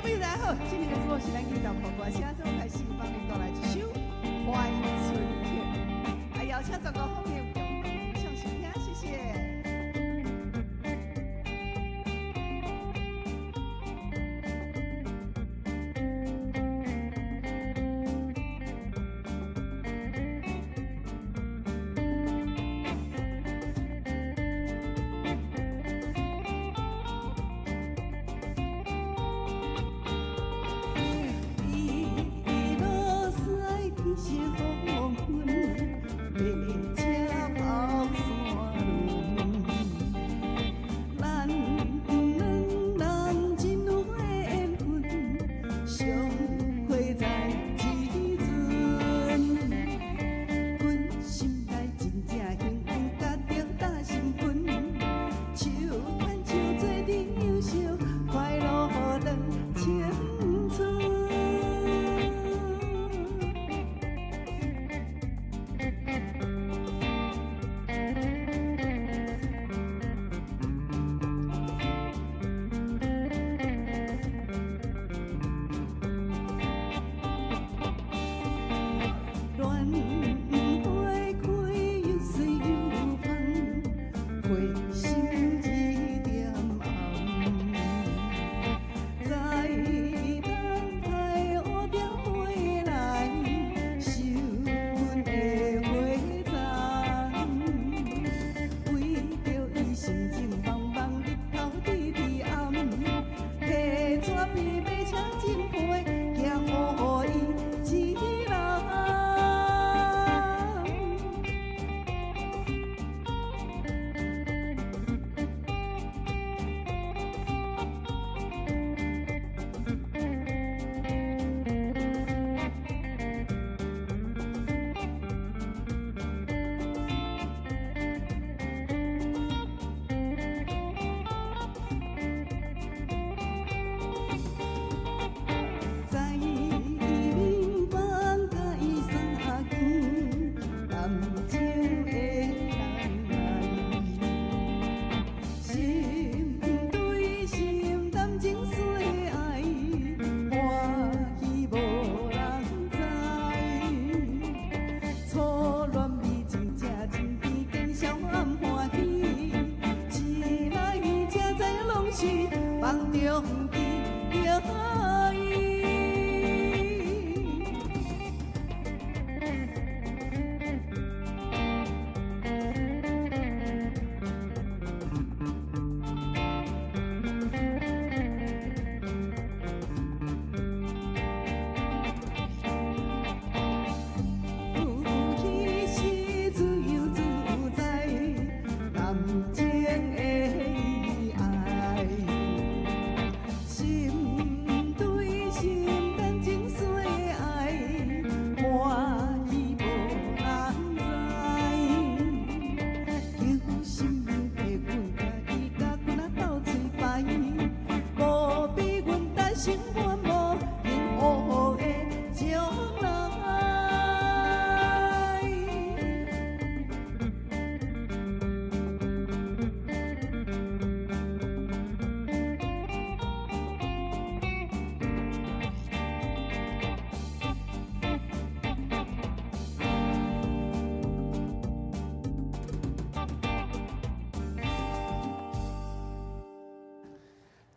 朋友大家好，今天的直播是咱记得播歌，现在开始帮您带来一首《怀春天》，还邀请全国方面共同唱声听，谢谢。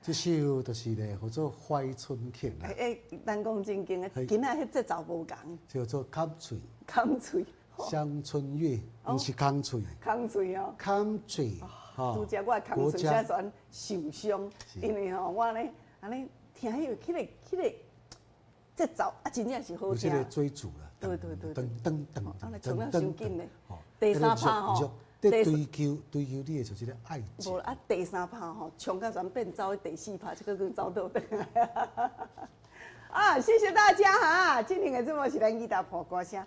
这首就是咧，叫做《怀春天》啦。咱讲正经的，今仔迄节奏无共，叫做砍嘴。砍嘴。乡村乐，不是砍嘴。砍嘴哦。砍嘴，拄则我砍嘴，才算受伤，因为吼我咧安尼听迄个节奏啊，真正是好听。有这个追逐啦。对。噔噔噔噔，唱啊伤紧咧。第三拍吼。追求你的就是个爱情。无啊，第三拍吼，冲到全变走，第四拍这个更走倒转来。啊，谢谢大家哈！今天的节目是咱吉他破歌声。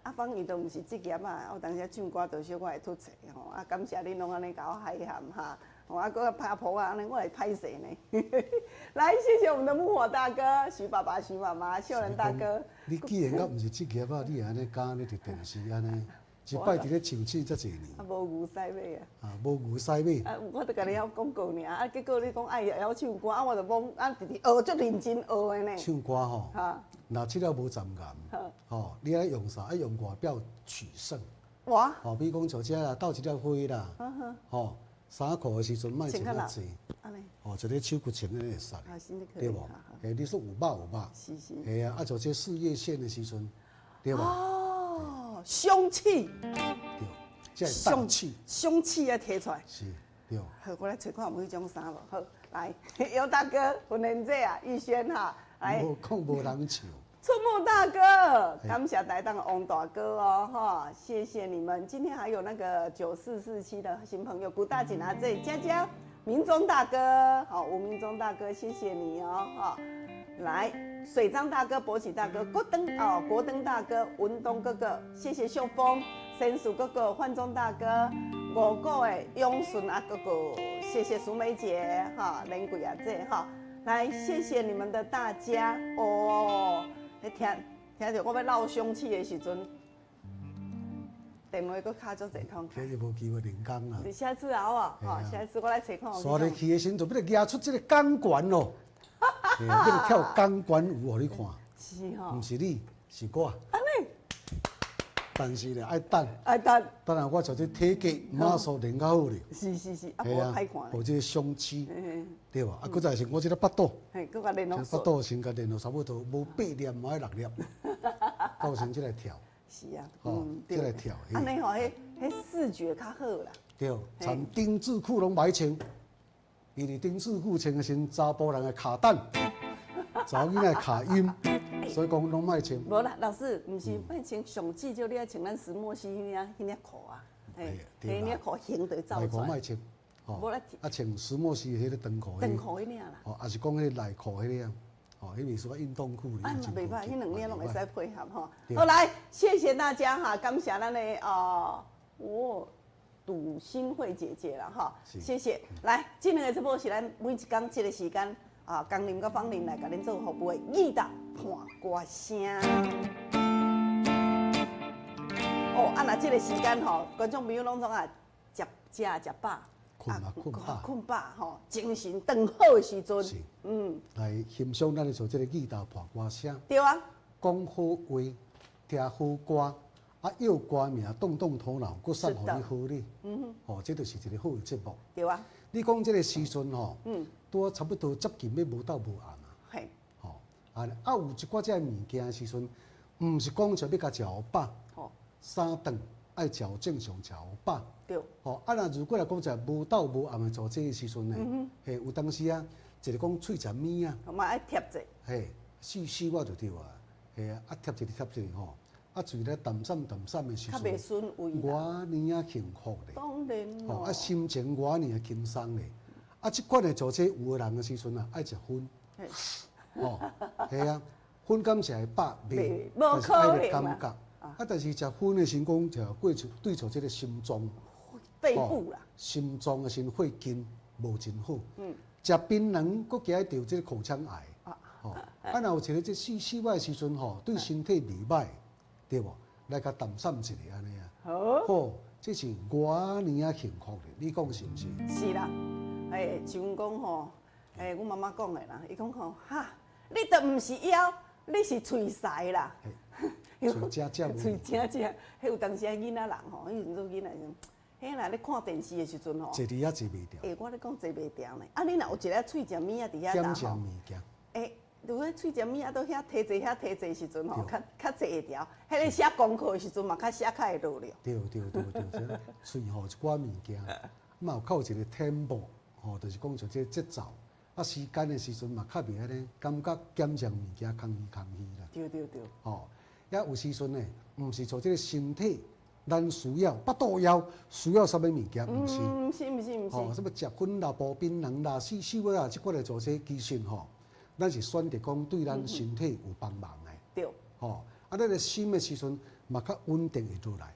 阿芳伊都毋是职业啊，我当时唱歌多少我会吐册吼。啊，感谢恁拢安尼甲我海涵哈。我搁拍谱啊，安尼我会歹势呢。来，谢谢我们的木火大哥、徐爸爸、徐妈妈、秀仁大哥。你既然我毋是职业啊，你安尼讲你伫电视安尼。一摆伫咧上市遮济年，啊，无牛屎买啊。啊，无牛屎买，啊，我著甲你晓广告尔，啊，结果你讲爱晓唱歌，啊，我著懵，啊，直直学，足认真学的呢。唱歌吼，哈，若即了无站岩，吼，你爱用啥？爱用外表取胜。我吼，比如讲像遮啦，斗一粒花啦，吼，衫裤的时阵莫穿遐济，安尼，吼，一个手骨穿咧会使，啊，是你可对无以哈。？诶，你说有肉有肉，是是。系啊，啊，像这事业线的时阵，对无？哦，凶器，对，这是大气，凶器啊，摕出来。是，对。好，我来找看有迄种衫无。好，来，尤大哥、文莲姐啊、玉轩哈，来。无讲无人笑。出木大哥，感谢台档王大哥哦，哈，谢谢你们。今天还有那个9447的新朋友，古大锦啊，这佳佳、明忠大哥，好，吴明忠大哥，谢谢你哦，哈，来，水章大哥、博喜大哥、国登大哥、文东哥哥，谢谢秀峰、神鼠哥哥、焕忠大哥、五个的永顺啊哥哥，谢谢苏梅姐，哈，连贵啊这哈，来，谢谢你们的大家哦。听着我要闹凶器的时阵，电话搁卡足侪通。这就无机会连讲啦。你下次后啊，哈，下一次我来找看。刷入去的时阵，就要举出这个钢管咯，要跳钢管舞互你看。是吼。唔是你，是我。安尼。但是咧，爱等。爱等。当然，我像这体格马术练较好咧。是，啊，无歹看。或者胸肌，对吧？啊，搁再是我这个腹肚，嘿，搁甲练到。腹肚先甲练到差不多无8粒，嘛爱6粒，到时才来跳。是啊，才来跳。安尼吼，迄视觉较好啦。对，连丁字裤拢歹穿，因为丁字裤穿的是查甫人的卡蛋，查某囡仔卡阴，所以讲拢莫穿。无啦，老师，毋是莫穿上至少你爱穿咱石墨烯迄领裤啊，嘿，迄领裤型就走出来。内裤莫穿，吼，啊穿石墨烯迄个长裤。长裤迄领啦。哦，也是讲迄内裤迄个。哦，迄袂说运动裤。啊，嘛袂歹，迄两领拢会使配合吼。好，来，谢谢大家哈，感谢咱的杜新慧姐姐啦哈，谢谢。来，今日的直播是咱每一天这个时间啊，江林甲芳林来甲恁做服务的义达伴歌声。哦，啊，那这个时间吼，观众朋友拢总啊食饱。困饱吼，精神长好的时阵，来欣赏咱的做这个义大伴歌声。对啊，讲好话，听好歌，啊，要歌名动动头脑，搁送互你好哩。吼，这就是一个好的节目。对啊，你讲这个时阵吼，拄差不多接近要无到无暗啊。嘿，吼，啊有一寡这物件的时阵，毋是讲就要甲食好饱，3顿爱食正常食好饱。对，吼，啊，若如果来讲就无到无暗的做这个时阵呢，嘿，有当时啊，就是讲喙食面啊，嘛爱贴者，嘿，细我就对啊，嘿啊，贴一个吼，啊，嘴咧淡散的时阵，较袂损胃啦。我呢啊幸福咧，当然吼，啊，心情我呢轻松咧，啊，即款的做这有的人的时阵啊，爱食薰，吼，嘿啊，薰敢是会饱袂，无可能感觉，啊，但是食薰的时讲就过对着这个心脏。肺部啦，心脏的心血筋无真好。食槟榔，搁加着这个口腔癌。吼，啊，若有一个这细外的时阵吼，对身体袂歹，对无？来甲淡散一下安尼啊。好，这是我呢啊幸福咧，你讲是毋是？是啦，像讲吼，阮妈妈讲的啦，伊讲吼，哈，你都毋是妖，你是喙塞啦。喙正正。喙正正，迄有当时囡仔人吼，迄阵做囡仔时。迄若咧看电视的时阵吼，坐伫遐坐袂掉。我咧讲坐袂掉呢。啊，你若有一个喙食物啊，伫遐点食物件。如果喙食物啊，到遐摕坐时阵吼，较坐会调。迄个写功课的时阵嘛，写较会落了。对，这喙吼一寡物件，嘛有靠一个 tempo 吼，就是讲像这节奏。啊，时间的时阵嘛，较袂安尼，感觉减上物件空虚啦。对。吼，也有时阵呢，毋是做这个身体。咱需要腹肚枵，需要啥物物件？毋是，毋是。吼，什么食薰啦、薄槟榔啦、细尾啊，即款来做这其实吼，咱是选择讲对咱身体有帮忙的。对。吼，啊，咱个心的时阵嘛较稳定会落来。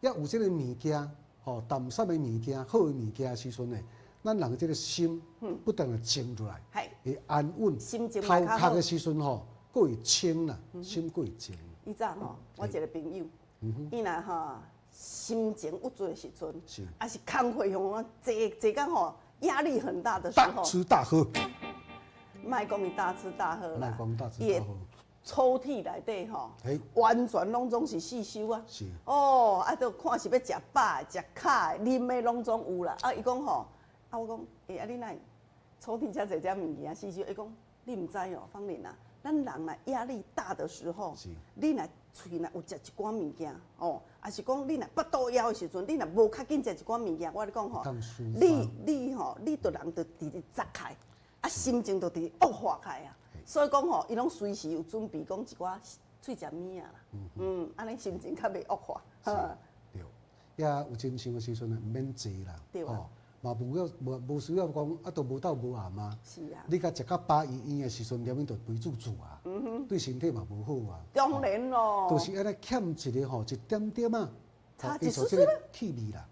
也有这个物件，吼，淡散的物件、好的物件的时阵呢，咱人这个心不但会静落来，会安稳。心情头壳的时阵吼，佫会清啦，心佫会静。以前吼，我一个朋友。伊若吼心情郁卒的时阵，是，还是工课上啊，坐工吼压力很大的时大候，吃大喝，莫讲伊大吃大喝莫啦，讲大吃伊的大喝，抽屉内底吼嘿，完全拢总是四收啊。是，哦，啊，都看是要食饱的、食卡的、啉的拢总有啦。啊，伊讲吼，啊，我讲，啊，你哪抽屉遮侪只物件四收？伊讲，你毋知哦，芳玲啊，咱人若压力大的时候，是你若喙若有食一寡物件，哦，还是讲你若腹肚枵的时阵，你若无较紧食一寡物件，我咧讲吼，你着人着直直砸开，啊，心情着直直恶化开啊。所以讲吼，伊拢随时有准备讲一寡喙食物啊啦，安尼心情较袂恶化。对，也有真想的时阵啊，毋免坐啦，对啊，嘛无需要讲啊，都无到无暗啊。是啊，你甲食到饱圆的时阵，连面着肥煮煮啊，对身体嘛无好啊。当然咯，都是安尼欠一个吼一点点啊，差伊像这个气味啦，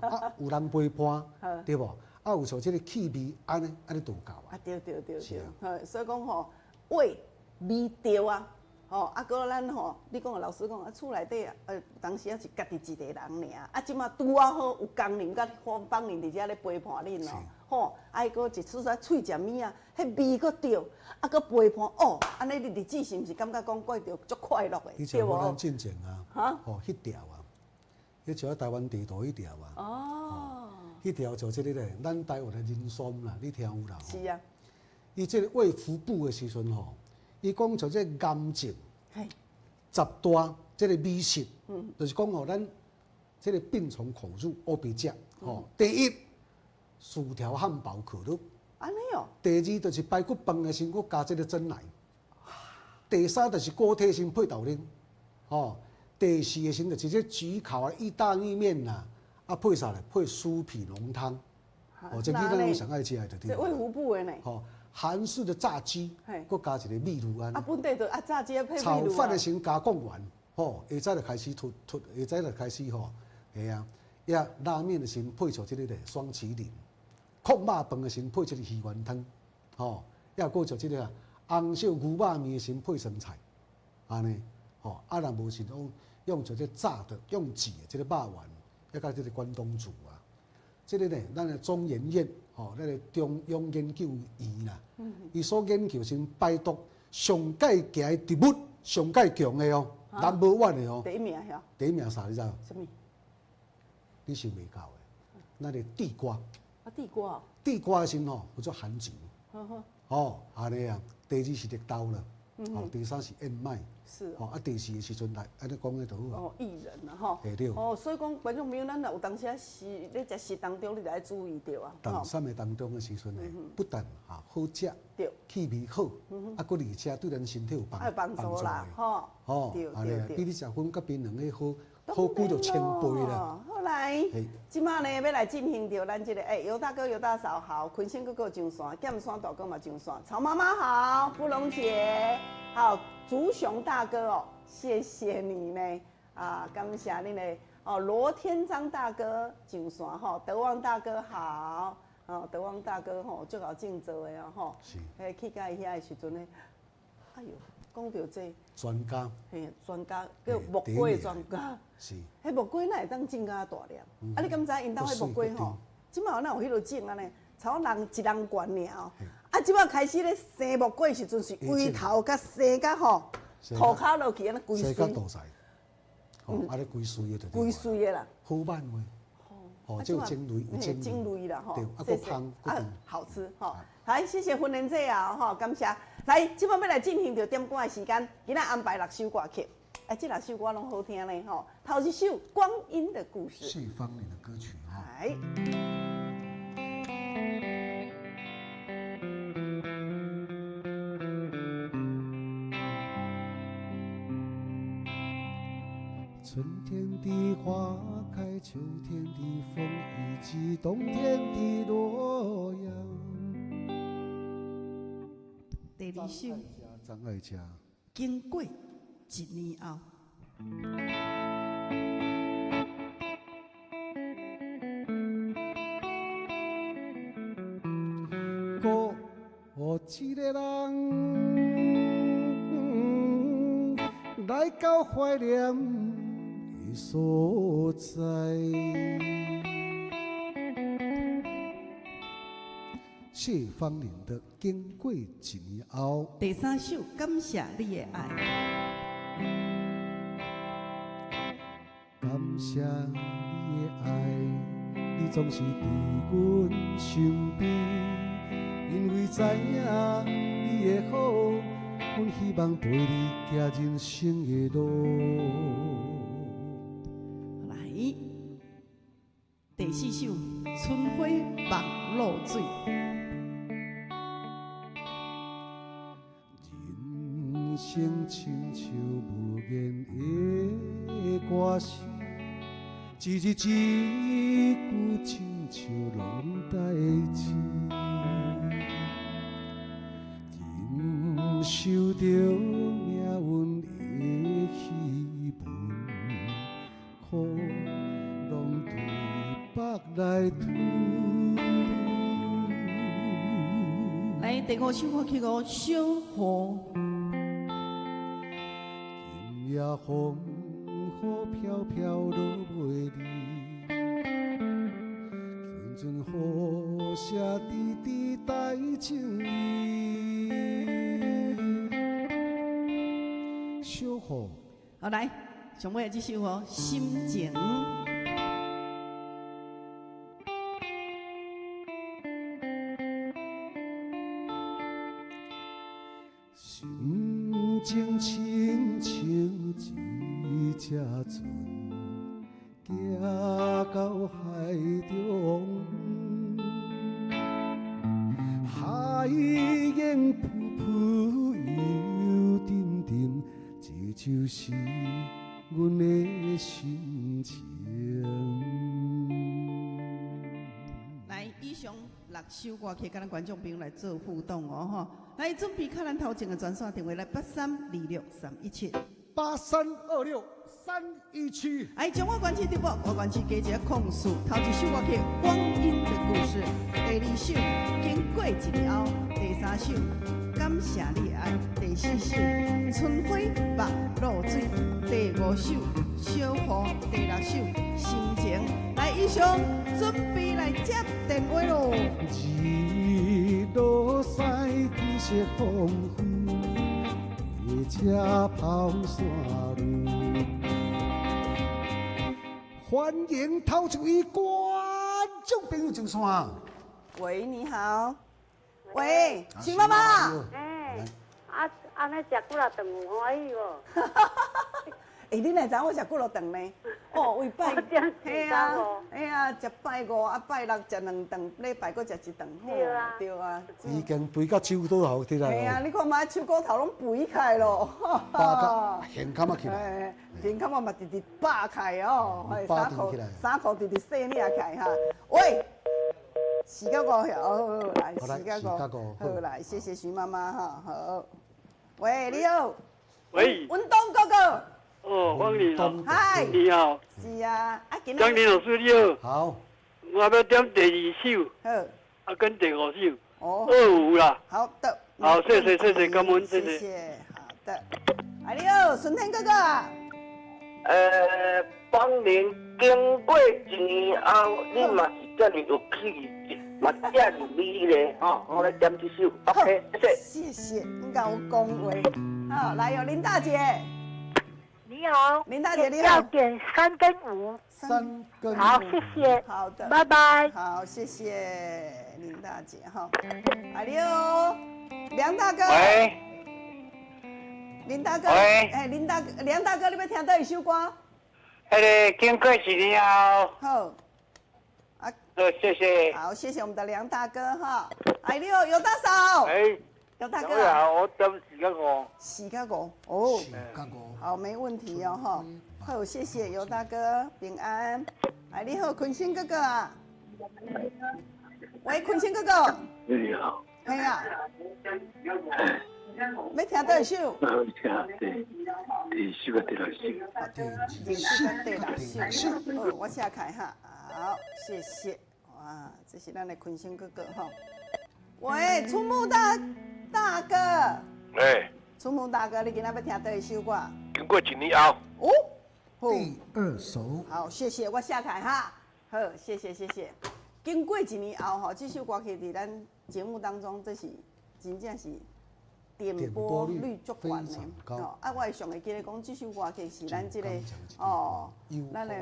啊有人陪伴，对无？啊有像这个气味，安尼都有够啊。啊对，所以讲吼，味味调啊，吼啊，搁咱吼，你讲老师讲啊，厝内底啊，当时啊是家己一个人尔，啊，即马拄啊好有工人甲帮人伫遮咧陪伴恁咯，吼，啊伊搁一出来喙食物啊，迄味搁对，啊搁陪伴哦，安尼你日子是毋是感觉讲过着足快乐的，对无？咱进前啊，吼迄条啊，迄像台湾地图迄条啊，哦，迄条就即个咧，咱台湾的人参啦，你听有啦？是啊，伊即个胃腹部的时阵吼，伊讲像这癌症。十大这个美食，就是讲吼，咱这个病从口入，乌白食。吼，第一，薯条、汉堡、可乐。安尼哦。第二，就是排骨饭的时候，加这个真奶。第三，就是锅贴先配豆奶。吼，第四个时就是这焗烤的意大利面啦，啊配啥咧？配酥皮浓汤。哦，这囡仔拢上爱食的，对。这胃腹部的呢？吼。韩式的炸鸡，搁加一个秘鲁安。啊，本地就炸鸡配秘鲁啊。炒饭的先加贡丸，吼，下早就开始下早就开始吼，系啊，也拉面的先配上这个咧双麒麟，酷肉饭的先配这个鱼丸汤，吼，也搁像这个红烧牛肉面的先配生菜，安尼，吼，啊若无是用像这炸的、用煮的这个肉丸，也甲这个关东煮啊，这个咧咱的中研院。吼，那个中央研究院啦，伊所研究是排毒上界行的植物上界强的哦，No. 1的哦。第一名呀。第一名啥你知道？什么？你想袂到的，那个地瓜。啊，地瓜哦。地瓜的时吼，叫做含钱。哦，安尼啊。第二是绿豆啦，第三是燕麦。是哦。啊，第四个时阵来，安尼讲的就好啊。哦，薏仁啊，吼。对对。哦，所以讲观众朋友，咱若有当时啊是咧食食当中，你就要注意到啊。当三个当中的时阵呢，不但好食，气味好，啊，搁而且对咱身体有帮助啦，吼。哦，安尼比你食粉甲槟榔迄好几就千倍啦。好来，即马呢要来进行到咱这个尤大哥、尤大嫂好，坤生哥哥上线，剑山大哥嘛上线，曹妈妈好，芙蓉姐好，竹熊大哥哦，谢谢你呢，啊，感谢你呢，哦，罗天章大哥上线吼，德旺大哥好，哦，德旺大哥吼足够尽责的啊吼，是，去到伊遐的时阵呢，哎呦。讲到这专家，嘿，专家叫木瓜专家，是，迄木瓜哪会当种甲大粒？啊，你敢知因兜迄木瓜吼？即马哪有迄落种安尼？草人一人管尔哦。啊，即马开始咧生木瓜时阵是规头甲生甲吼，涂骹落去安尼规碎。生甲大细，吼，安尼规碎的就。规碎的啦。好慢喂。哦，就蒸类，蒸类啦吼。对，啊，个香，啊，好吃吼。来，谢谢婚莲姐啊，吼，感谢。来，即摆要来进行着点歌的时间，今仔安排6首歌曲，这6首歌拢好听嘞吼。头一首《光阴的故事》，是方玲的歌曲哈。来，春天的花开，秋天的风，以及冬天的洛阳。第二首，张艾嘉，经过1年后。有一个人来到怀念的所在。谢芳龄的《经过一年后》。第三首《感谢你的爱》。感谢你的爱，你总是伫阮身边，因为知影你的好，阮希望陪你行人生的路。来，第四首《春花望露水》。人生亲像无言的歌词，一日一句亲像拢代志。忍受着命运的戏文，苦拢对北来推。来，第五首歌曲《小雨》。今夜风雨飘飘落袂离，轻阵雨下滴滴带情意。小雨。好来，上尾这首哦，《心情》。心情亲像一只船，行到海中，海烟扑扑游沉沉，这就是阮的心情。来，以上6首歌曲，跟咱观众朋友来做互动哦，哈！来，准备看咱头前的专线电话来8326-317。8326-317。哎，中华关系直播，我关系加一个控诉。头一首歌曲《光阴的故事》，第二首《经过一年后》，第三首《感谢你的爱》，第四首《春花望露水》，第五首《小雨》，第六首《心情》。来，以上准备来接电话喽。日落西天色风雨，火车跑山路。欢迎头一位观众朋友上线。喂，你好。喂，徐妈妈。安尼食骨力肠有欢喜无？哎，你哪知我食骨肉肠呢？哦，为拜，嘿啊，哎呀，食拜五啊，拜六食2顿，礼拜搁食1顿，对啊，对啊。已经肥到手都好起来咯。嘿啊，你看嘛，手骨头拢肥起来咯。现感啊起来。现感嘛直直拔开哦，衫裤直直细领开哈。喂，4到5哦，来4到5，好来，谢谢徐妈妈哈，好。喂，你好。喂。运动哥哥。哦，芳龄哦，嗨，你好，是啊，张林老师你好，好，我要点第2首，好，跟第5首，哦，25啦，好的，好，谢谢，感恩，谢谢，好的，哎，你好，顺天哥哥啊，芳龄经过1年后，你嘛是这么有气，嘛这么美丽吼，我来点这首 ，OK， 谢谢，你甲我讲话，好，来有林大姐。你好，林大姐你好。要点3跟5。3跟5。好，谢谢。好的，拜拜。好，谢谢林大姐哈。哎，你好，梁大哥。喂。林大哥。喂。哎，梁大哥，你要听倒一首歌？迄个经过1年后。好。啊。好，谢谢。好，谢谢我们的梁大哥哈。哎，你好，尤大嫂。哎。尤大哥。你好，我点4到5。4到5，哦。4到5。好，没问题哦哈。好，谢谢尤大哥，平安。哎，你好，坤星哥哥啊。喂，坤星哥哥。你好。嘿啊。要听倒一首？我听第1首跟第2首。第1首跟第2首。哦，我写开哈。好，谢谢。哇，这是咱的坤星哥哥哈。喂，出木大哥。哎。出木大哥，你今仔要听倒一首歌？经过1年后。哦，第二首。好，谢谢，我下开哈。好，谢谢。经过1年后吼，这首歌曲伫咱节目当中，这是真正是点播率足高的。哦，啊，我会上会记得讲，这首歌曲是咱这个哦，咱的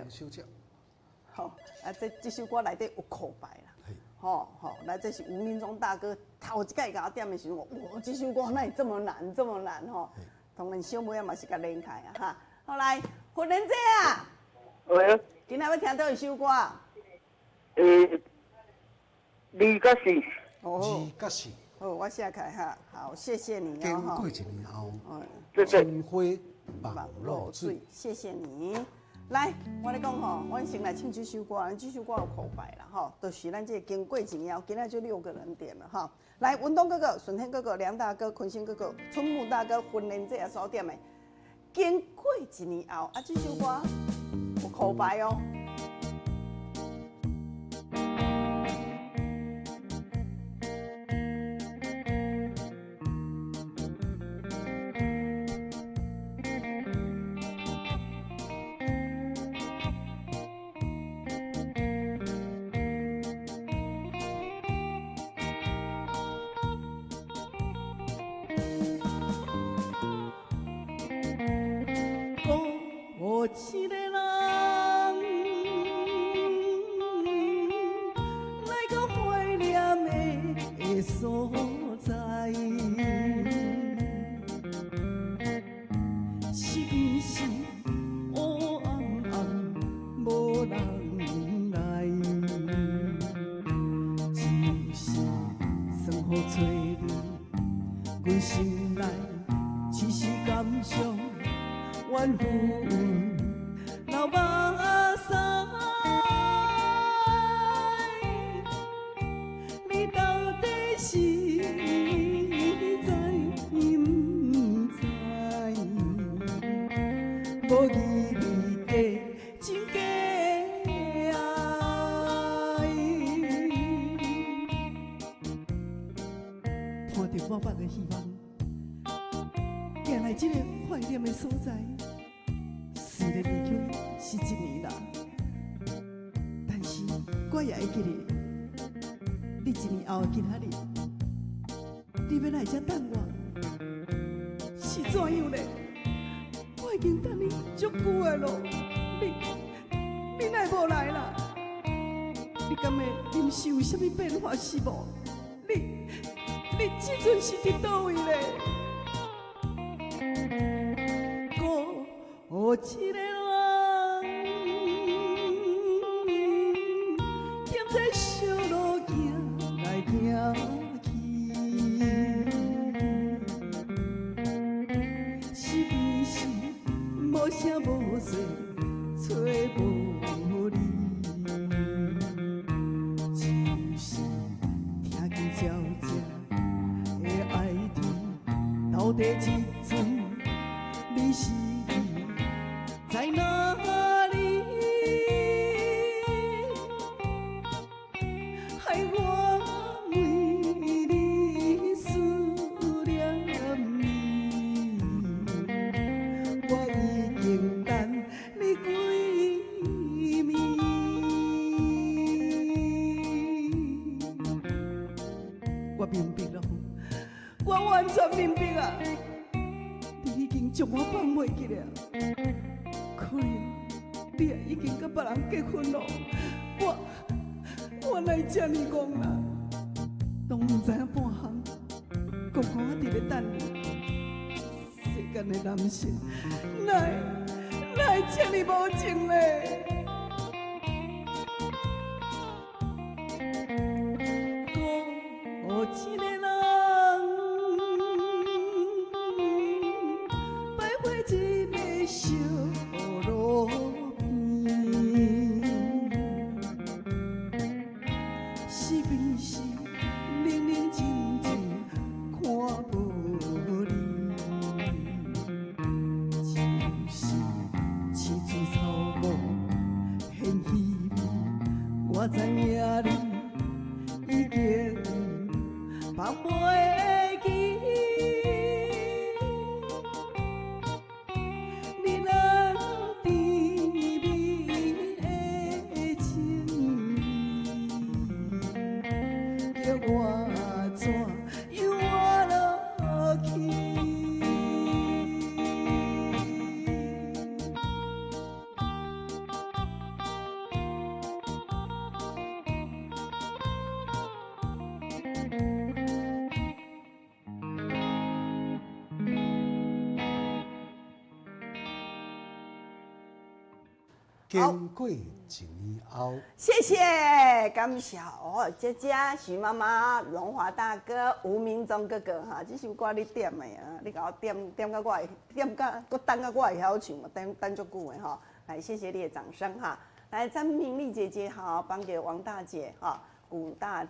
好啊，这首歌内底有口白啦。吼，来，这是吴明忠大哥头一届甲我点的时候，哇，这首歌哪会这么难吼？当然小妹仔嘛是甲练开啊哈。后来训练者啊，喂，今仔要听倒一首歌？你个是二甲四。好，我写开哈。好，谢谢你经哦过1年后，对对，春花望露水。谢谢你。来，我咧讲吼，我先来唱这首歌，这首歌有口白啦吼，就是咱这经过1年后，今仔就6个人点了哈。来，文东哥哥、顺天哥哥、梁大哥、坤兴哥哥、春木大哥、训练者也所点的，经过1年后啊，这首歌有口白哦。一个人来到怀念的所在，心是黑暗暗，无人来，只是算好找你，阮心内只是感伤怨妇。老目屎，你到底是知毋知？无义你的真假爱，看到我目的希望，行来这个怀念的所在。虽然离去是1年啦，但是我也会记得，你1年后的今仔日，你要来这等我，是怎样呢？我已经等你足久的咯，你哪会无来啦？你敢会临时有啥物变化是无？你这阵是伫倒位咧？我一个人，踮在小路行来行去，是不是无声无息找无你？就是听见悄悄的爱听，到底一阵你是？在哪里？害我为你思念你，我已经等你几暝。我明白了，我完全明白啊！你已经将我放袂记了。可能你也已经跟别人结婚了，我哪会这样讲啦？拢唔知影半项，讲我伫咧等你。世间的男性，哪会这么无情咧？我一个人摆回一个小路边，是不是认认真真看无你？就是青春草木现稀微，我知影你已经放袂记。你若伫经过一年后，谢谢，感谢哦，姐姐、徐妈妈、荣华大哥、吴明忠哥哥哈，这首歌你点的啊，你甲我点到我会点到，搁等到我会晓唱，等足久的哈。来，谢谢你的掌声哈。来，张明丽姐姐好，颁给王大姐哈，古大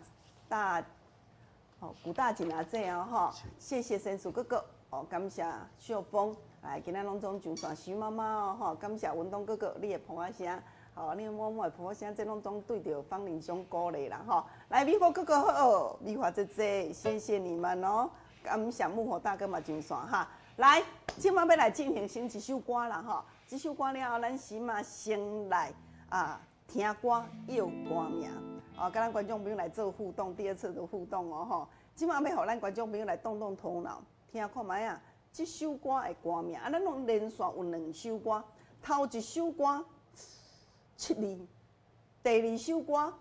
姐啊这样哈，谢谢申叔哥哥哦，感谢秀峰，来今仔拢总上线徐妈妈哦哈，感谢文东哥哥你的捧啊声。哦，你默默的抱声，这拢总对着方林兄鼓励啦吼。来，美华哥哥好，美华姐姐，谢谢你们哦。感谢木火大哥嘛上线哈。来，今晚要来进行先一首歌啦吼。这首歌了后，咱先嘛先来听歌要歌名哦，跟咱观众朋友来做互动，第二次的互动哦吼。今晚要互咱观众朋友来动动头脑，听看卖啊，这首歌的歌名咱拢连续有2首歌，头一首歌。7字，第二首歌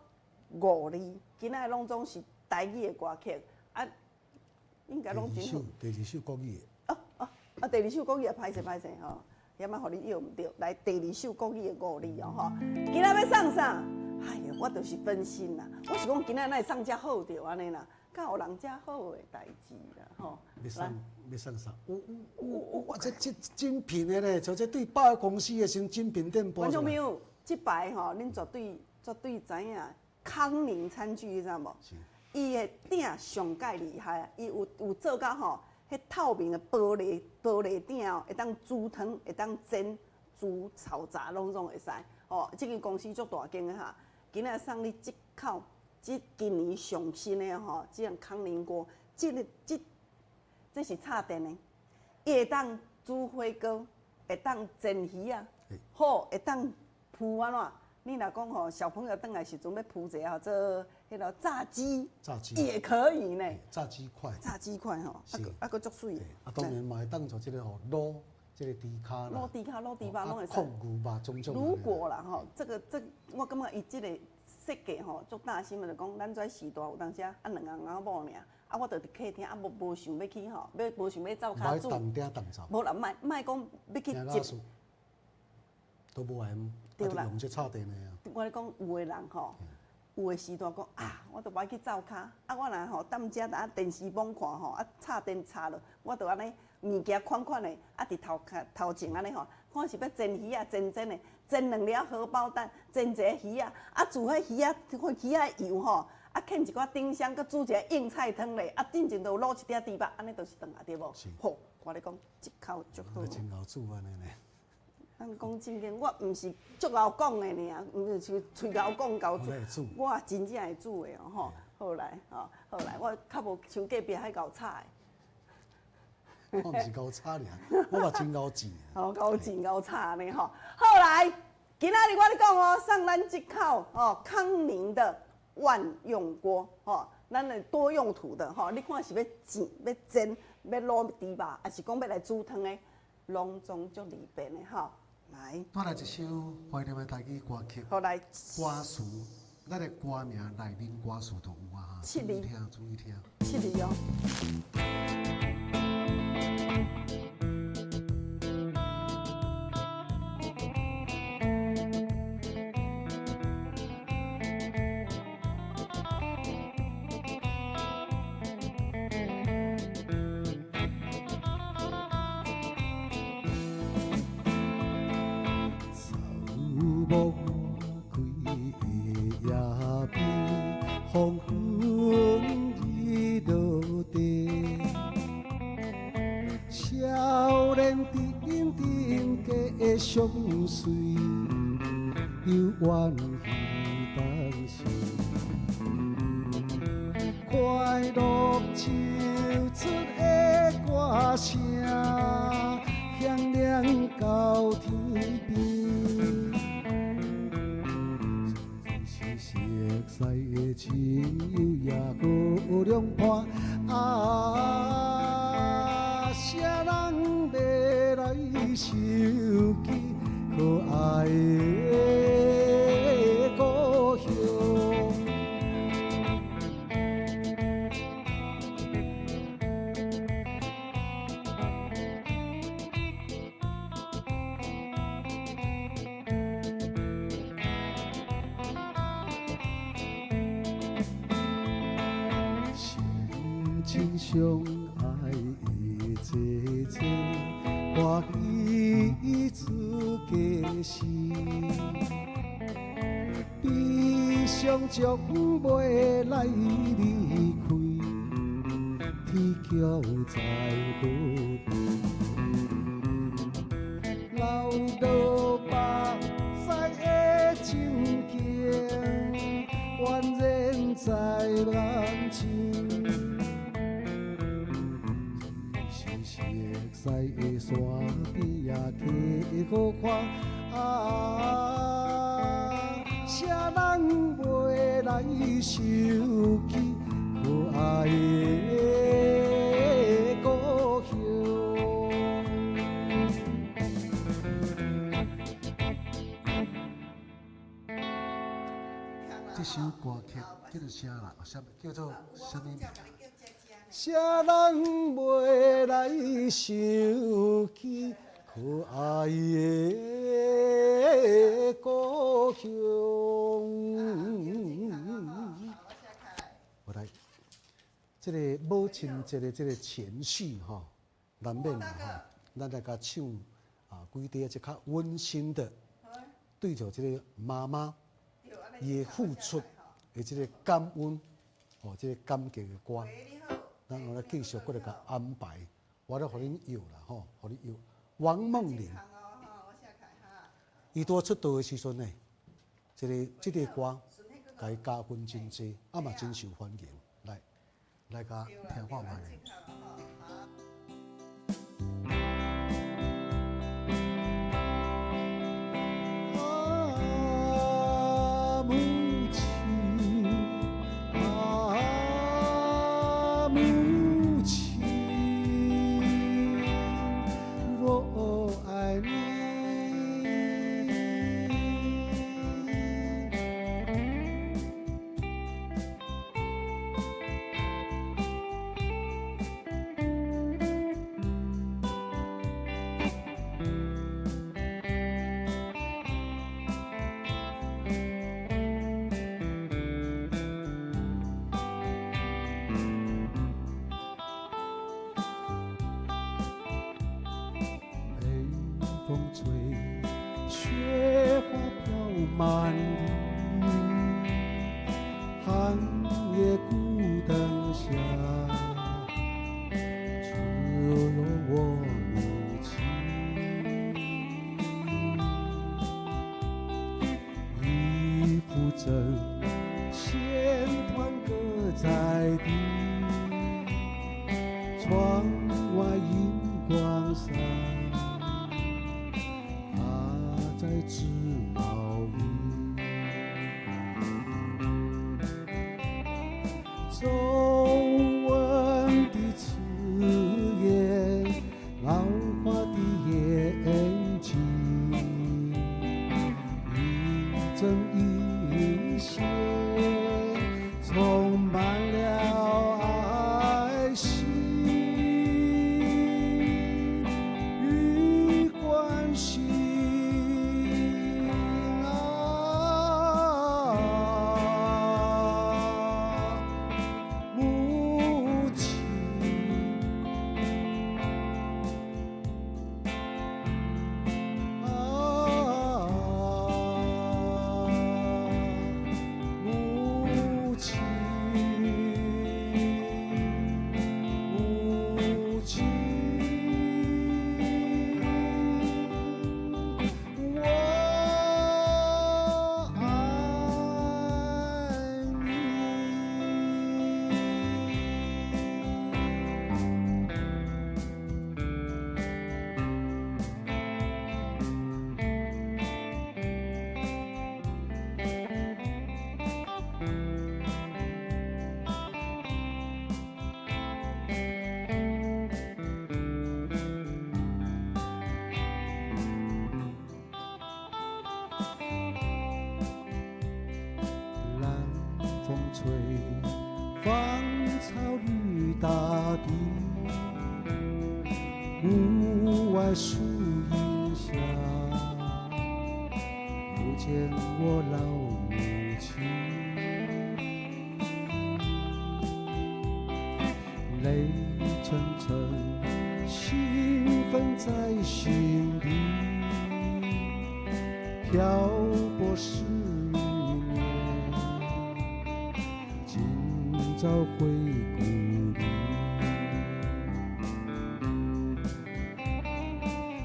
5字，今仔拢总是台语的歌曲啊，应该拢真好。第二首国语的。第二首国语也歹势吼，也莫互你用唔着。来，第二首国语的5字哦吼，今仔要送啥？哎呀，我就是分心啦，我是讲今仔会送遮好着安尼啦，较有人遮好的代志啦吼。要送啥？我这精品的咧，像这对百货公司的像精品店播。观众朋友。这排吼，恁绝对知影康宁餐具，你知无？伊的鼎上介厉害啊！伊有做到吼，迄透明的玻璃鼎哦，会当煮汤，会当煎、煮、炒炸，拢会使。哦，这间公司足大间的哈，今仔送你这口，今年上新的吼，这样康宁锅，这是插电的，伊会当煮火锅，会当煎鱼啊，好会当。铺安怎？你若讲吼，小朋友回来时阵要铺一下做迄个炸鸡也可以呢。炸鸡块吼，啊个足水的。当然嘛会当做这个吼卤这个猪骹啦。卤猪肉拢会使。控牛肉种。如果啦吼，我感觉伊这个设计吼足大心的，就讲咱遮时代有当时啊2个人某尔，啊我着伫客厅啊无想要去吼，无想要走骹煮。动顶动走。无啦，莫讲要去接。都无闲，对啦，用这插电的啊。我咧讲，有的人吼，有的时段讲啊，我都无爱去灶骹，啊，我若吼踮遮打电视网看吼，啊，插电插落，我就安尼物件款的，啊，伫头前安尼吼，看是要煎鱼啊，煎的，煎2粒荷包蛋，煎一个鱼啊，啊，煮迄鱼啊油吼，啊，放一寡丁香，佮煮一个硬菜汤咧，啊，进前就卤一点猪肉，安尼就是饭啊，对无？好，我咧讲一口足好。真够煮安尼呢。咱讲正经，我毋是足敖讲的尔，毋是喙敖讲敖煮，我真正会煮的哦吼。后来，我较无像隔壁迄敖炒的。我毋是敖炒尔，我嘛真敖煎。敖煎敖炒呢吼。后来，今仔日我咧讲哦，送咱这口哦康宁的万用锅吼，咱的多用途的吼，你看是要煎、要煎、要卤猪肉，还是讲要来煮汤的，拢总足利便的吼。来，带来一首怀念的台语歌曲。好来，歌词，咱的歌名内面歌词都有啊哈。注意听，注意听。7字哦。风雨已落地，少年顶顶加相随，有怨气当时，快乐唱出的歌声，响亮到天边。熟悉的树也好凉伴，啊，啥人要来想起可爱的故乡？相爱的姐姐，欢喜出家时，悲伤将袂来离开，天桥在何地？老道目屎的情景，宛然在眼前。是熟悉的山边啊，溪好看啊，啥人袂来想起可爱的故乡？这首歌曲叫做啥啦？叫做啥物名？啥人袂来想起可爱的故乡？我来，这个母亲节的这个前序哈，难免啦哈，咱来甲唱几句这较温馨的，对着这个妈妈伊的付出的这个感恩，这个感激的歌。咱我来继续过来甲安排，我来互恁摇啦吼，互恁摇。王梦玲，伊拄出道的时阵呢，这个歌，甲伊加分真济，嘛真受欢迎。来甲听看卖咧。风吹，雪花飘满地，寒夜孤灯下，只有我母亲。一幅针线团搁在地，窗外银光洒。在织毛衣，皱纹的刺眼，老花的眼睛，一针一线，充满了爱心与关心。风吹，芳草绿大地，屋外树荫下，又见我老母亲，泪在心底漂泊10年，今朝回故里，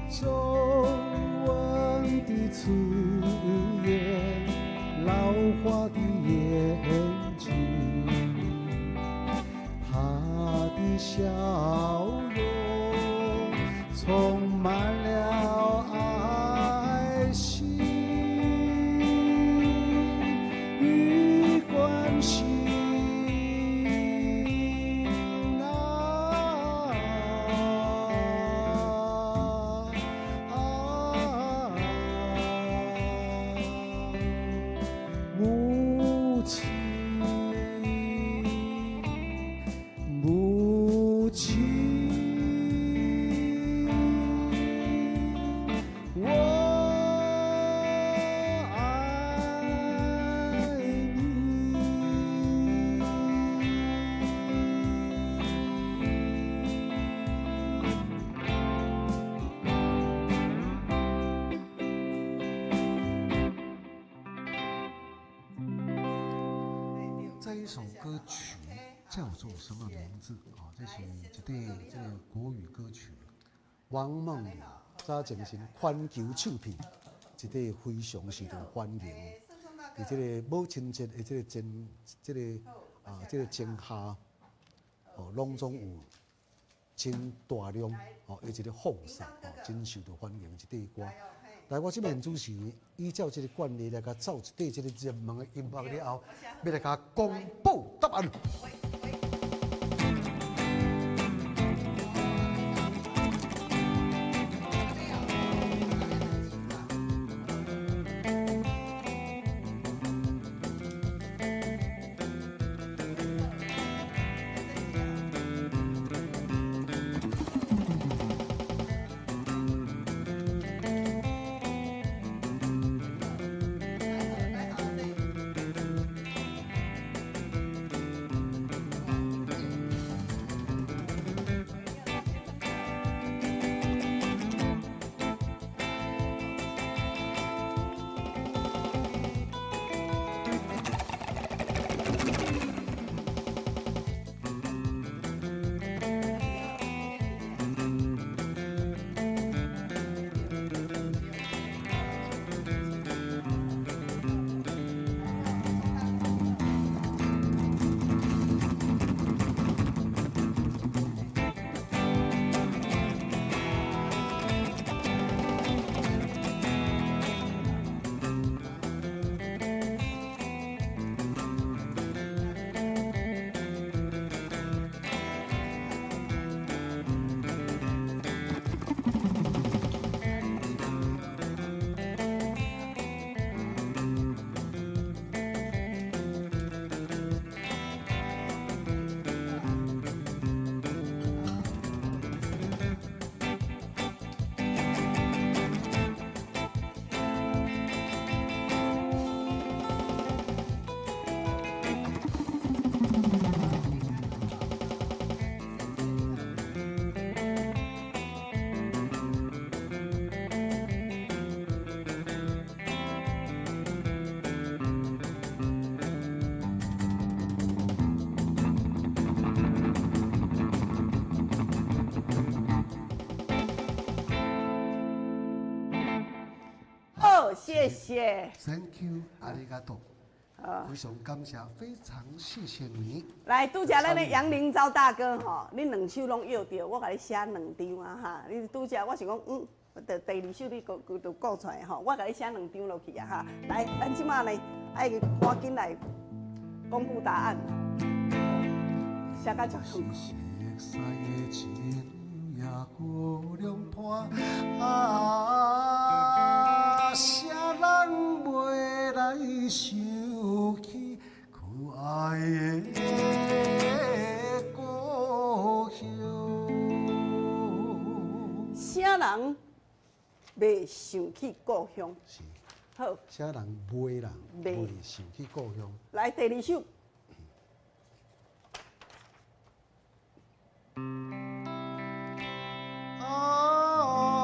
皱纹的刺眼，老花的眼睛，他的笑容充满了爱心与关心啊啊！母亲，母亲。我爱你。这一首歌曲叫做什么名字？这是一个国语歌曲。王梦早前是环球唱片，一个非常受到欢迎。伫这个母亲节的这个前下，拢总有真大量的一个放送，真受到欢迎一块歌。但我这边主持依照这个惯例来甲走一段这个热门的音乐了后，要来甲公布答案。谢谢。 Thank you， 阿里嘎多。非常感谢，非常谢谢你。来，拄则咱的杨林昭大哥吼，你两首拢要着，我甲你写2张啊哈。你拄则我想讲，第2首你就顾出来吼，我甲你写2张落去啊哈。来，咱即马呢，爱赶紧来公布答案，写到足好。啥人袂来想起可爱的故乡？啥人袂想起故乡？是。好。啥人袂啦？袂想起故乡。来，第2首。啊。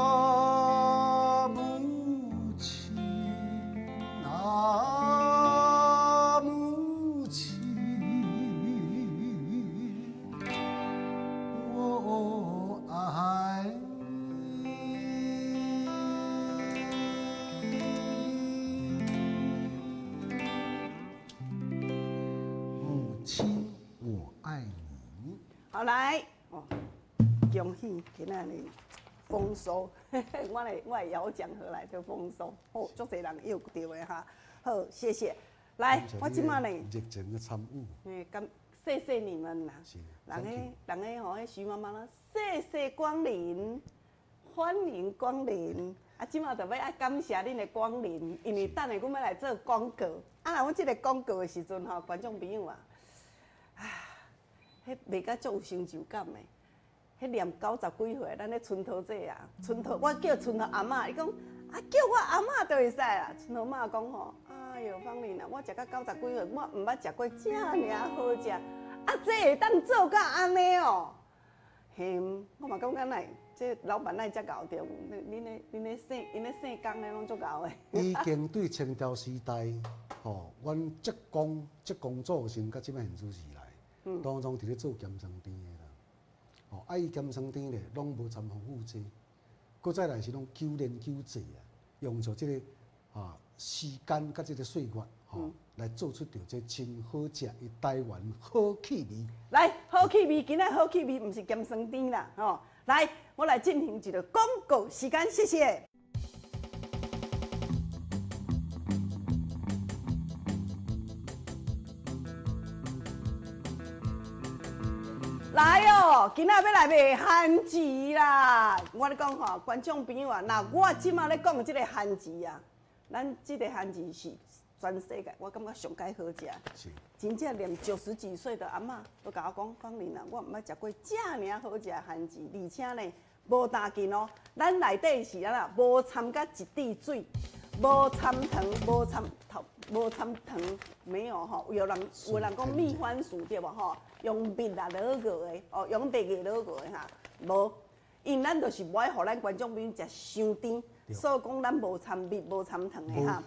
好来，哦，恭喜今仔日丰收，我的摇奖盒来就丰收，哦，足侪人有着的哈。好，谢谢。来，我即马呢，热情的参与，感谢谢你们啦。是，人个吼，迄徐妈妈啦，谢谢光临，欢迎光临。啊，即马就要爱感谢恁的光临，因为等下阮要来做广告。啊，若阮即个广告的时阵吼，观众朋友啊，迄袂甲足有成就感的。迄念90几岁，咱咧村头这啊，村头我叫村头阿嬷，伊讲啊叫我阿嬷就会使啦。村头妈讲吼，哎哟，芳玲啊，我食到90几岁，我毋捌食过这尔好食，啊这会当做甲安尼哦。嘿，我嘛感觉来，这老板来遮搞着，恁咧姓工咧拢足搞的。已经对清朝时代，吼，阮职工组成甲即摆现主时来，当中伫咧做咸酸甜的啦。吼，啊伊咸酸甜咧，拢无掺防腐剂，搁再来是拢久炼久制啊，用着即个时间甲即个岁月，吼，来做出着这真好食的台湾好气味。来，好气味，今仔好气味，毋是咸酸甜啦，吼。来，我来进行一个广告时间，谢谢。来哦，今仔要来卖番薯啦！我咧讲吼，观众朋友啊，那我即马咧讲即个番薯啊，咱即个番薯是全世界我感觉上介好食。是。真正连90几岁的阿嬷都甲我讲，芳玲啊，我毋捌食过这尔好食的番薯，而且呢无大斤哦，咱内底是啊啦，无掺甲一滴水，无掺糖，无掺糖，没有吼。有人讲蜜番薯对无吼？用蜜啊落个的，哦，用白个落个的哈，无，因咱就是无爱互咱观众朋友食伤甜，所以讲咱无掺蜜，无掺糖的哈，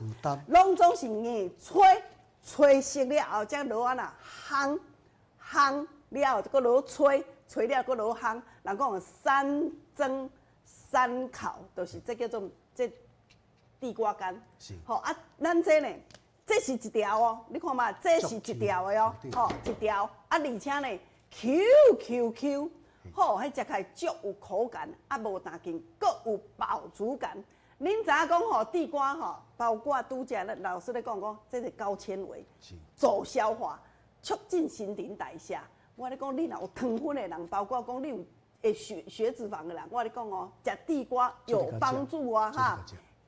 拢总是硬吹熟了后，才落啊呐烘了后，搁落吹了搁落烘。人讲三蒸三烤，就是这叫做这地瓜干。是。吼啊，咱这呢？这是一条哦，你看嘛，这是一条的哦，吼，一条，啊，而且呢 ，Q，好，迄食起来足有口感，啊，无大筋，搁有饱足感。恁知影讲吼，地瓜吼，包括拄则咱老师咧讲，这是高纤维，助消化，促进新陈代谢。我咧讲，你若有糖分的人，包括讲你有会血脂肪的人，我咧讲哦，食地瓜有帮助啊，哈，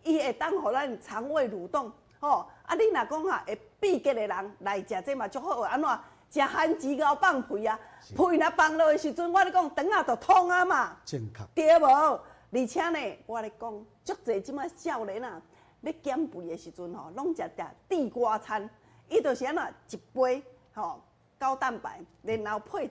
伊会当互咱肠胃蠕动。吼，啊，你若讲会闭结的人来食这嘛足好，安怎？食番薯熬放屁啊，屁若放落的时阵，我咧讲肠仔就通啊嘛，正确，对无？而且呢，我咧讲，足侪即摆少年啊，咧减肥的时阵吼，拢食地瓜餐，伊就是安怎一杯吼高蛋白，然后配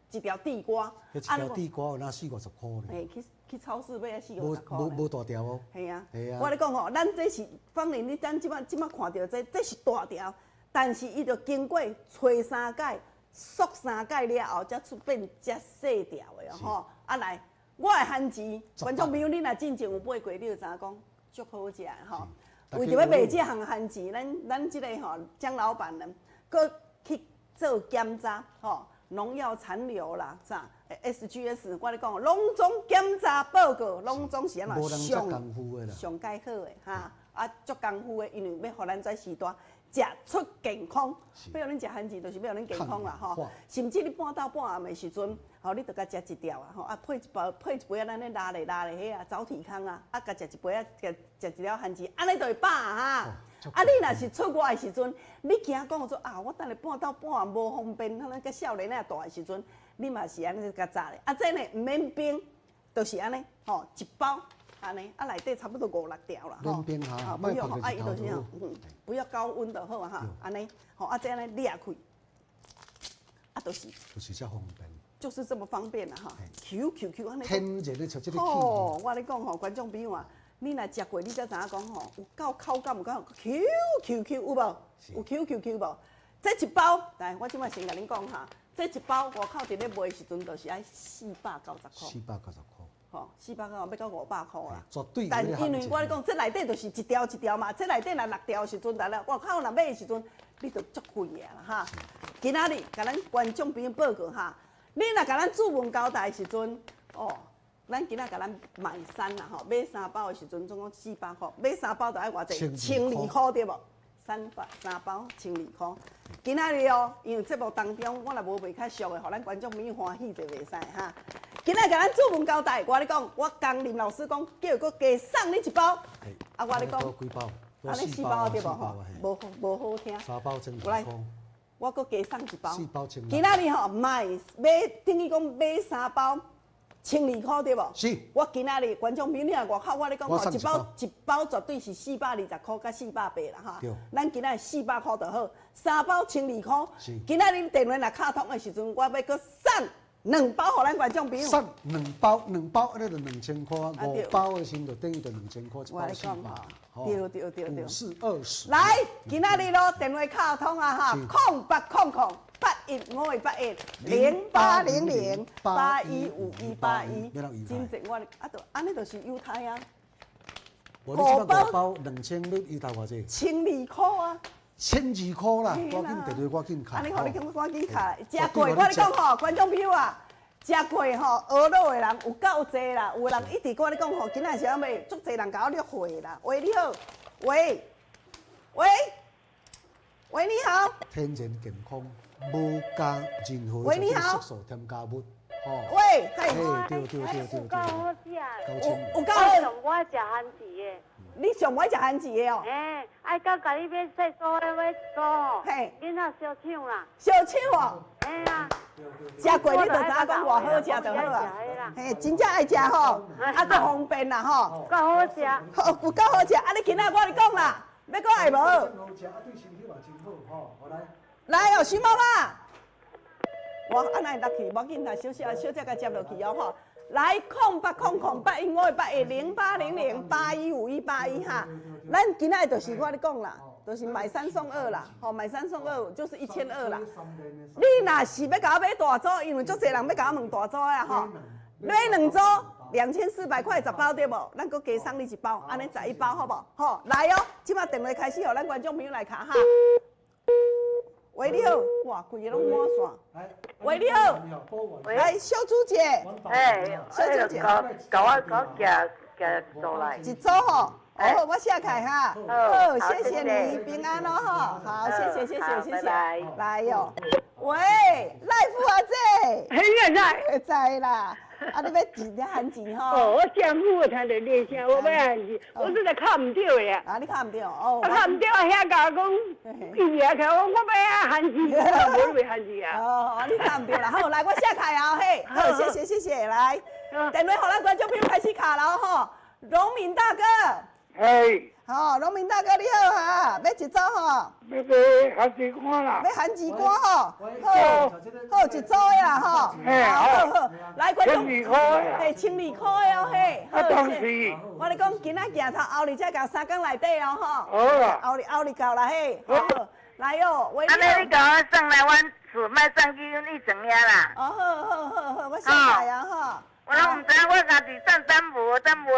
一条地瓜，迄一条地瓜有哪40-50块呢？嘿，去超市买啊40-50块。无大条哦。系啊，系啊。我咧讲吼，咱这是芳玲，咱即摆看到这是大条，但是伊着经过吹3届、塑3届了后，才出变这细条的吼。啊来，我的番薯，观众朋友，你若进前有买过，你就知影讲足好食吼。为着要卖这项番薯，咱即个吼江老板呢，搁去做检查吼。农药残留啦，啥 SGS， 我咧讲，拢总检查报告，拢总是安怎上介好的哈，啊足功夫的，因为要互咱在时代食出健康，要恁食番薯，就是要恁健康啦吼。甚至你半昼半暗的时阵，吼你着甲食一条啊，吼啊配一杯啊，咱咧拉咧迄啊早体康啊，啊甲食一杯啊，食一条番薯，安尼就会饱哈。啊，你若是出外的时阵，你惊讲说啊，我等下半昼半暗无方便，可能甲少年仔大的时阵，你嘛是安尼甲炸咧。啊，这呢毋免冰，就是安尼，吼一包安尼，啊内底差不多5-6条啦，吼。冰下，不要，啊伊就是吼，不要高温就好哈，安尼，吼啊这安尼裂开，啊就是遮方便。就是这么方便啦哈。Q 安尼。天然的像这个气。哦，我咧讲吼，观众朋友啊。你若食过，你才知影讲吼，有够口感，有够 Q 有无？有 Q 无？这一包，来，我即摆先甲恁讲哈，这一包外口伫咧卖时阵，就是爱490块。490块。吼，490要到500块啦。绝对。但因为我咧讲，这内底就是一条一条嘛，这内底若6条时阵，来了外口若买的时阵，你就足贵个啦哈。今仔日甲咱观众朋友报告哈，你若甲咱主文交代的时阵，哦，咱今仔甲咱买3啦吼，买3包的时阵总共400块，买3包就爱偌济？1200块对无？3包1200块。今仔日哦，因为节目当中我若无卖较俗的，互咱观众朋友欢喜就袂使哈。今仔甲咱主文交代，我咧讲，我刚林老师讲，叫伊佮加送你1包，啊，我咧讲，几包？安尼4包对无吼？无好听。 3包1200块。我佮加送1包。4包1200。今仔日吼买等于讲买3包1200块对无？是。我今仔日观众朋友你外口，我咧讲吼，一包绝对是420块甲480啦哈。对。咱今仔日400块就好，3包1200块。是。今仔日电话若卡通的时阵，我要佮送2包互咱观众朋友。送2包，那就2000块，5包的时就等于就2000块，1包400。对。5、4、20。来，今仔日咯，电话卡通啊哈，08008151810800815181，真正我啊，就安尼就是犹太啊。无你即摆5包2000，你投偌济？1200块啊。1200块啦，赶紧电话赶紧卡。安尼，互你赶紧卡，食过我咧讲吼，观众朋友啊，食过吼，学老的人有够济啦，有的人一直跟我咧讲吼，今仔是要买，足济人甲我约会啦。喂，你好，喂，你好。天然健康，无加任何的色素添加物，吼。喂，嘿，对。有够好食。有够好。我爱食番薯的。你上爱食番薯的哦？哎，爱到家己要洗锅的要做，嘿，囡仔烧抢啦。烧抢哦？哎呀，食过你就知影讲偌好食就好啊。嘿，真正爱食吼，啊，够方便啦吼。够好食。有够好食，啊，你今仔我咧讲啦，要搁爱无？来哦，徐妈妈。我安尼落去，无紧啦，小姐甲接落去哦吼。来，08008151810800815181哈，咱今仔就是我咧讲啦，就是买3送2啦，吼，买3送2就是1200啦。你若是要甲我买大组，因为足侪人要甲我问大组啊吼，买2组2400块10包对无？咱搁加送你1包，安尼11包好无？吼，来哦，即摆电话开始，互咱观众朋友来卡哈。喂，你好，哇，规个拢满线。喂，你好，来，小朱姐，小朱姐，甲我夹做来。1组吼，好，我写开哈。好，谢谢你，平安哦吼。好，谢谢。来哟，喂，赖富阿姐。嘿呀，在啦。啊，你要钱咧含钱吼？哦，我丈夫我听到你声，我要含钱，我实在卡唔到呀。啊，你卡唔到哦？卡唔到，遐甲我讲，伊也甲我要含钱，我无要含钱啊。哦，你卡唔到啦，好，来，我写开啊，嘿，好，谢谢，来，电话互咱观众朋友开始卡了吼，农民大哥。嘿。好，农民大哥你好哈，要1组吼？要含钱看啦。要含钱瓜吼，好1组呀吼。好，来观众。1200块。嘿，1200块哦嘿。啊，当时。我咧讲，今仔行头后日才到3工内底哦吼。好啦。后日到啦嘿。好，来哟，喂。安尼你甲我送来阮厝，莫送去你庄遐啦。哦，好，我写来啊吼。我拢唔知，我家己送单无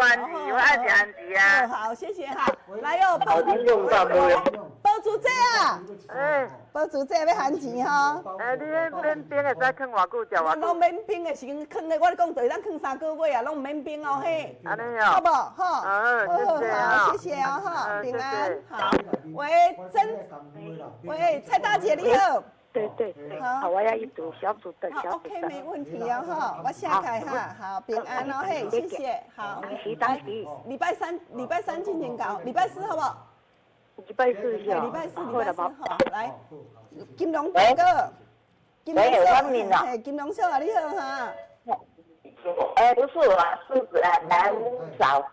含钱，我爱食含钱啊。好，谢谢哈。来哟，包主姐啊。包主姐要含钱哈。你迄免冰的，使放偌久食偌久？拢免冰的，是放的，我咧讲对，咱放3个月啊，拢唔免冰哦嘿。安尼哦。好不好？好，谢谢哦哈，平安好。喂，蔡大姐你好。对，好，我要一组小组的小组的。好 ，OK， 没问题哦哈，我下开哈，好，平安哦嘿，谢谢，好。礼拜三进行搞，礼拜4好不好？礼拜4是。礼拜4好，来，金龙大哥，金龙小，金龙小啊，你好哈。不是啦，是南嫂。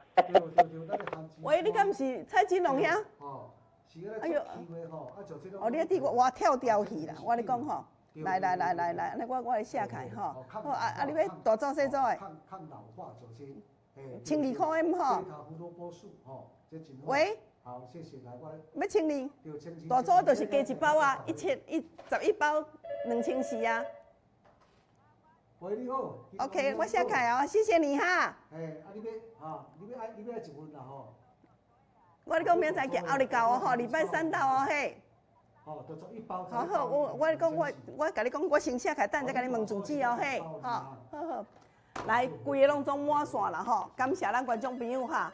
喂，你敢不是蔡金龙呀？哎呦，哦，你伫我跳钓去啦，我咧讲吼，来，那我来写开吼，好啊，你要大组小组的，1200块 M 吼。喂，好，谢谢，来我。要1200，大组就是加1包啊，11包2400啊。喂，你好。OK， 我写开哦，谢谢你哈。你要1份啦吼。我咧讲明仔日后日到哦吼，礼拜3到哦嘿。哦，就做一包。好好，我讲我甲你讲，我先写开，等再甲你问主旨哦嘿，好，好好，来，规个拢总满线啦吼，感谢咱观众朋友哈。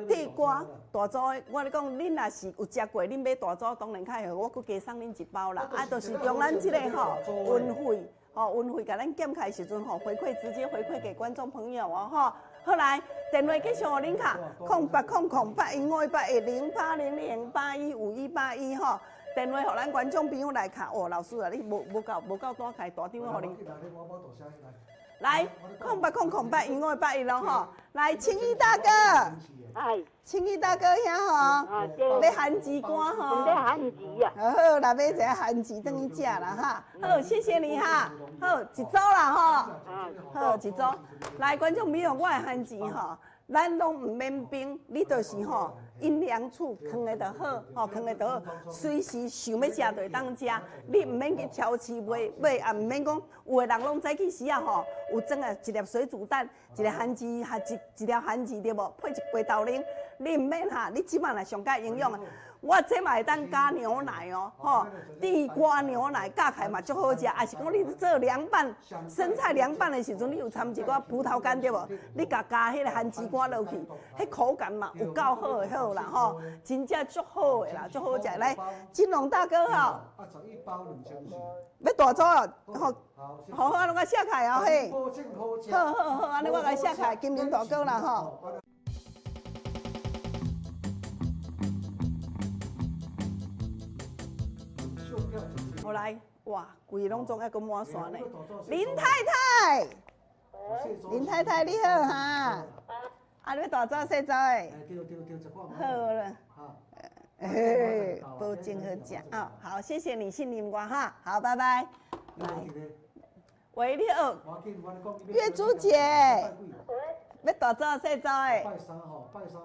地瓜大组的，我咧讲，恁若是有食过，恁买大组当然较好，我佫加送恁一包啦。啊，就是用咱即个吼运费，运费甲咱减开时阵吼，回馈直接回馈给观众朋友哦吼。好来，电话继续互恁卡，08008108100800815181吼。电话互咱观众朋友来卡哦，老师啊，你无够单开大张互恁。来，0800815181咯吼，来，青衣大哥，哎，青衣大哥遐吼，要番薯干吼，要番薯啊，好，来买一个番薯等去食啦哈，好，谢谢你哈，好，一组啦吼，好，一组，来，观众朋友，我的番薯吼，咱拢唔免冰，你就是吼。阴凉处放的就好，放的就好，随时想要食就会当食，你唔免去挑刺买，也唔免讲有的人拢早起时啊吼，有装啊一粒水煮蛋，一个番薯，一条番薯对无，配一杯豆奶，你唔免哈，你即摆来上佳营养啊。我这嘛会当加牛奶哦，吼，地瓜牛奶加起来嘛足好食，也是讲你做凉拌生菜凉拌的时阵，你有掺一寡葡萄干对无？你加迄个番薯干落去，迄口感嘛有够好的好啦吼，真正足好的啦，足好食。来，金龙大哥吼，一包2000要大组哦，好，安尼我写开哦嘿，好，安尼我来写开，金龙大哥啦吼。好来，哇，规拢总爱个满线呢。林太太，林太太你好哈，啊你要大早细早的，好了，保证好食啊，好，谢谢你信任我哈，好，拜拜。来，喂，你好，月珠姐，要大早细早的。拜三吼，拜三。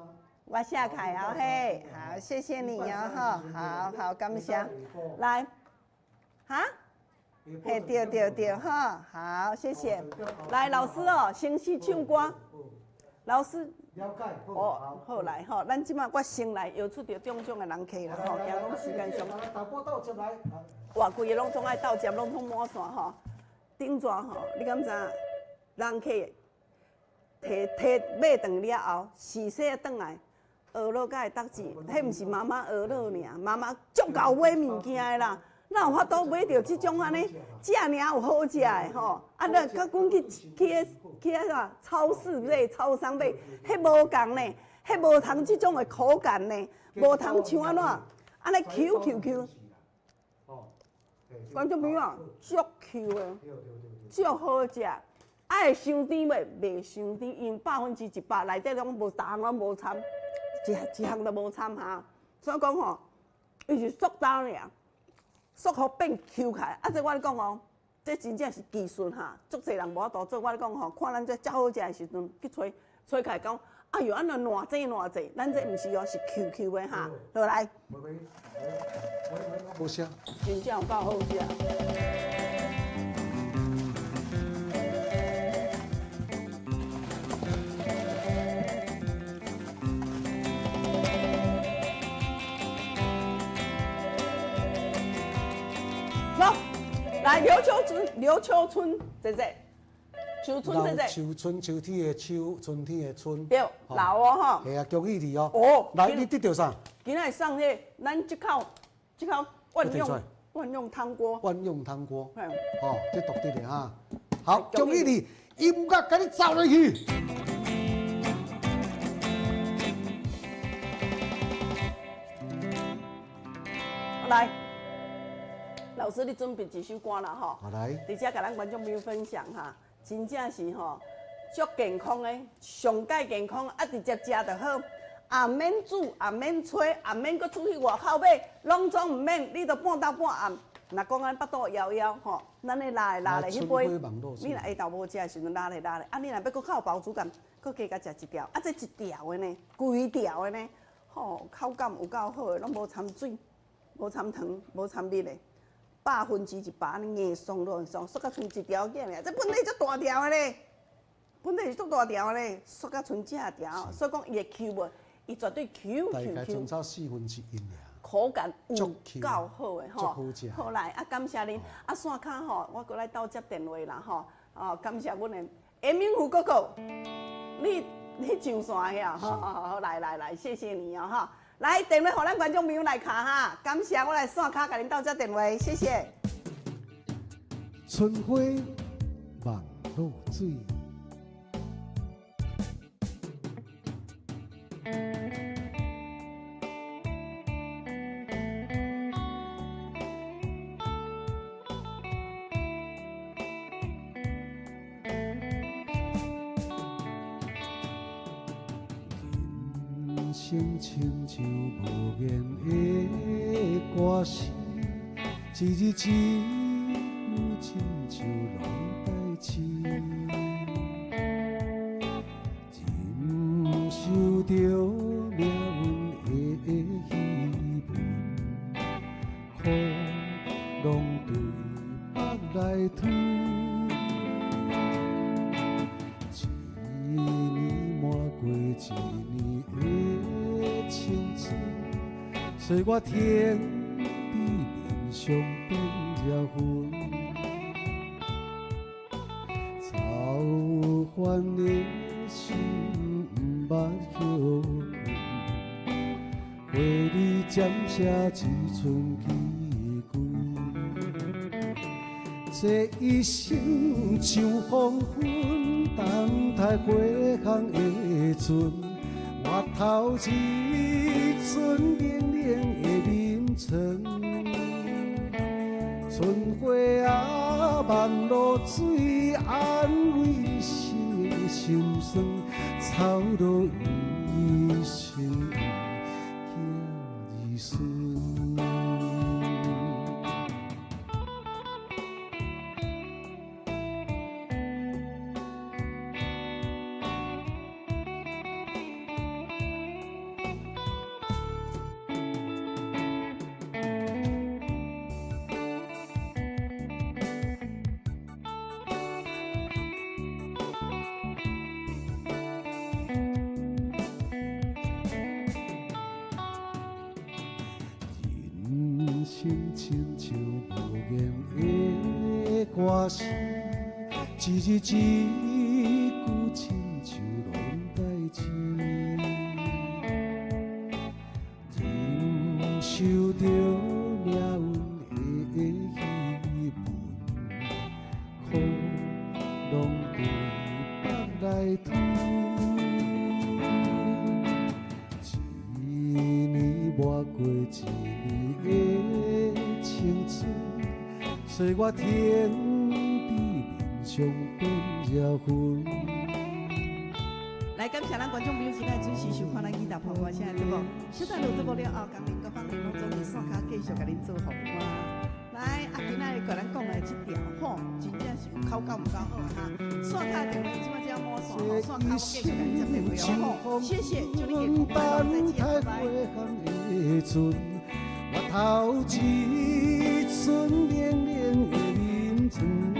我下开啊嘿，好，谢谢你哦哈，好，感谢。来，哈，嘿，对哈，好，谢谢。来，老师哦，先去唱歌。老师，了解。哦，好来吼，咱即马我先来，又出着种种的人客啦吼，惊讲时间上。大波倒接来。哇，规个拢总爱到接，拢总满线吼。顶转吼，你敢知？人客摕买顿了后，洗洗转来。学乐甲会得志，迄毋是妈妈学乐尔，妈妈足够买物件的啦。哪有法度买着即种安尼，食尔有好食的吼？啊，那甲阮去啥超市买、超商买，迄无共呢，迄无通即种的口感呢，无通像安怎，安尼 Q。观众朋友，足 Q 的，足好食。爱伤甜袂？袂伤甜，因100%内底拢无单，拢无掺。一项都无掺哈，所以讲吼，伊是塑胶尔，塑好变 Q 起来。啊，这我咧讲哦，这真正是技术哈，足侪人无法度做。我咧讲吼，看咱这遮好食的时阵，去吹起来讲，哎呦，安尼偌济，咱这毋是哦，是 QQ 的哈。落来，好声，真正有够好食。来，刘秋春，姐姐，秋春姐姐，秋春秋天的秋，春天的春，对，老哦哈，系啊，国语字哦。哦，来，你得到啥？今仔送迄，咱即口万用汤锅。万用汤锅，嘿，哦，这独特的哈。好，国语字，音乐给你走落去。来。老师，你准备一首歌啦吼，好来，直接甲咱观众朋友分享哈，真正是吼足健康的，上介健康，啊直接食就好，也免煮，也免吹，也免搁出去外口买，拢总唔免，你都半昼半暗，若讲咱腹肚枵枵吼，咱咧拉咧迄杯，你若下昼无食的时阵拉咧，啊你若要搁较有饱足感，搁加甲食一条，啊这一条的呢，规条的呢，吼口感有够好的，拢无掺水，无掺糖，无掺蜜的。100%，硬松软松，缩甲剩一条件尔，这本来足大条的咧，本来是足大条的咧，缩甲剩这条，所以讲伊会 Q 无，伊绝对 Q。大概剩差1/4音尔。口感有足球够好的足好食好来啊，感谢您啊，线卡吼，我过来倒接电话啦吼。哦，感谢阮的严明虎哥哥，你上线遐，好，来，谢谢你哦哈。来电话，互咱观众朋友来卡哈，感谢我来线卡，甲恁倒接电话，谢谢。春花望露水，人生亲像无言的歌词，一日一句亲像浪代志，忍受着命运的戏文，苦拢对腹来吞。一年满过一年的青春，随我天地面上变惹昏，造反的心不捌休困，为你占写一寸记句，这一生像黄昏，等待花香的船，我头一寸冷冷的凌晨，春花啊，望露水，安慰心的心酸，草落伊心有儿孙。人生亲像无言的歌词，一日一句亲像浪代志，忍受着命运的戏文，苦拢对腹来吞。一年抹过一年的青春，随我天地面上变惹昏。来，感谢咱观众朋友今日准时收看咱义大婆婆现在节目。小等录节目了后，工人各方面拢总伫线卡继续甲恁做服务啊。来，今仔日甲咱讲的这条吼，真正是口感唔够好啊哈。线卡电话即摆只要摸线吼，线卡我继续甲恁接电话哦。谢谢，祝你健康快乐，再见，拜拜。我头一寸冷冷的凌晨。